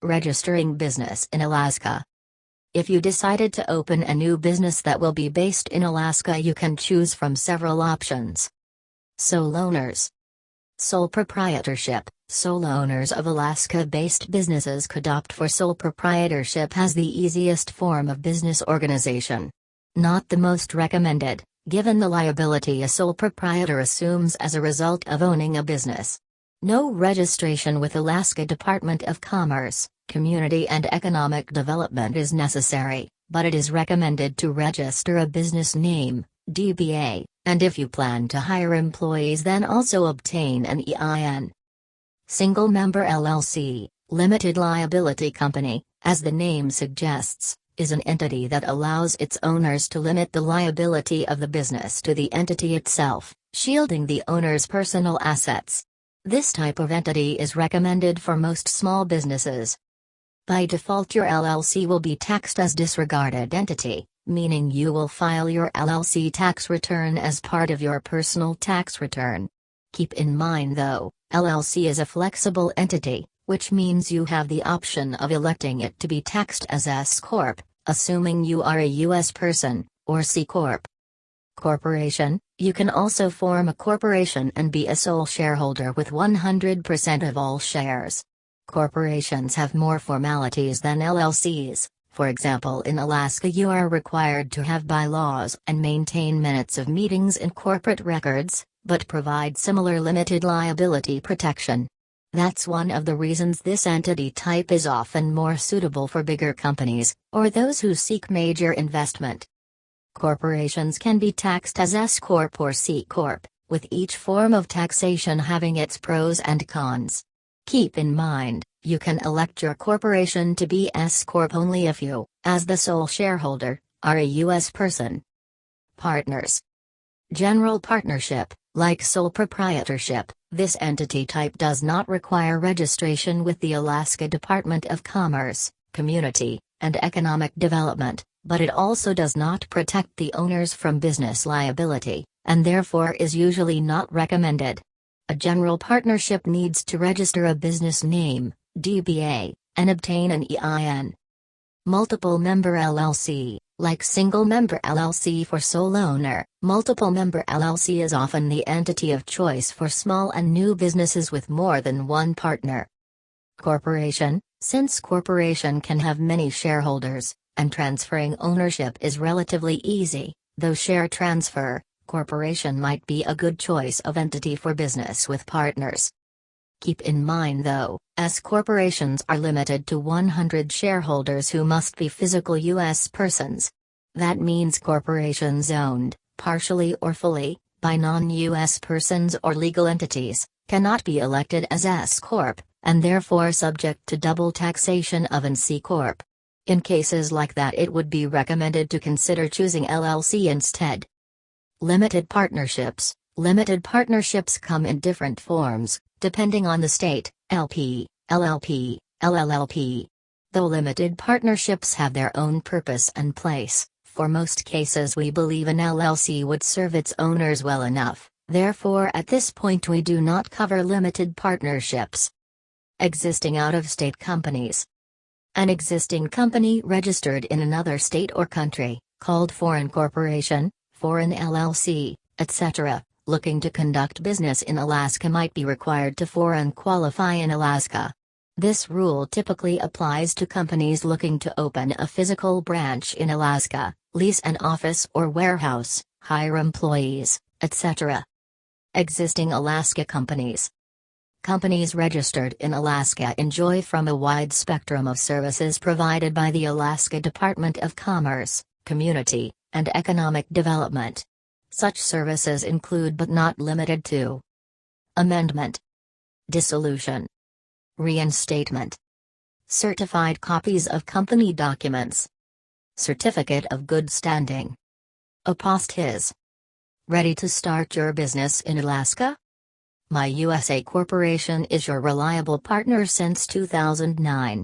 Registering business in Alaska. If you decided to open a new business that will be based in Alaska, you can choose from several options. Sole owners. Sole proprietorship. Sole owners of Alaska-based businesses could opt for sole proprietorship as the easiest form of business organization. Not the most recommended, given the liability a sole proprietor assumes as a result of owning a business. No registration with Alaska Department of Commerce, Community and Economic Development is necessary, but it is recommended to register a business name, DBA, and if you plan to hire employees then also obtain an EIN. Single Member LLC, Limited Liability Company, as the name suggests, is an entity that allows its owners to limit the liability of the business to the entity itself, shielding the owner's personal assets. This type of entity is recommended for most small businesses. By default, your LLC will be taxed as disregarded entity, meaning you will file your LLC tax return as part of your personal tax return. Keep in mind though, LLC is a flexible entity, which means you have the option of electing it to be taxed as S Corp, assuming you are a U.S. person, or C Corp. Corporation. You can also form a corporation and be a sole shareholder with 100% of all shares. Corporations have more formalities than LLCs. For example, in Alaska you are required to have bylaws and maintain minutes of meetings in corporate records, but provide similar limited liability protection. That's one of the reasons this entity type is often more suitable for bigger companies, or those who seek major investment. Corporations can be taxed as S Corp or C Corp, with each form of taxation having its pros and cons. Keep in mind, you can elect your corporation to be S Corp only if you, as the sole shareholder, are a U.S. person. Partners. General partnership, like sole proprietorship, this entity type does not require registration with the Alaska Department of Commerce, Community, and Economic Development, but it also does not protect the owners from business liability, and therefore is usually not recommended. A general partnership needs to register a business name, DBA, and obtain an EIN. Multiple Member LLC, like Single Member LLC for sole owner, Multiple Member LLC is often the entity of choice for small and new businesses with more than one partner. Corporation. Since corporation can have many shareholders, and transferring ownership is relatively easy, though share transfer, corporation might be a good choice of entity for business with partners. Keep in mind though, S corporations are limited to 100 shareholders who must be physical U.S. persons. That means corporations owned, partially or fully, by non-U.S. persons or legal entities, cannot be elected as S Corp, and therefore subject to double taxation of an C Corp. In cases like that, it would be recommended to consider choosing LLC instead. Limited partnerships. Limited partnerships come in different forms, depending on the state, LP, LLP, LLLP. Though limited partnerships have their own purpose and place, for most cases we believe an LLC would serve its owners well enough, therefore at this point we do not cover limited partnerships. Existing out-of-state companies. An existing company registered in another state or country, called foreign corporation, foreign LLC, etc., looking to conduct business in Alaska might be required to foreign qualify in Alaska. This rule typically applies to companies looking to open a physical branch in Alaska, lease an office or warehouse, hire employees, etc. Existing Alaska companies. Companies registered in Alaska enjoy from a wide spectrum of services provided by the Alaska Department of Commerce, Community, and Economic Development. Such services include but not limited to amendment, dissolution, reinstatement, certified copies of company documents, certificate of good standing, apostilles. Ready to start your business in Alaska? My USA Corporation is your reliable partner since 2009.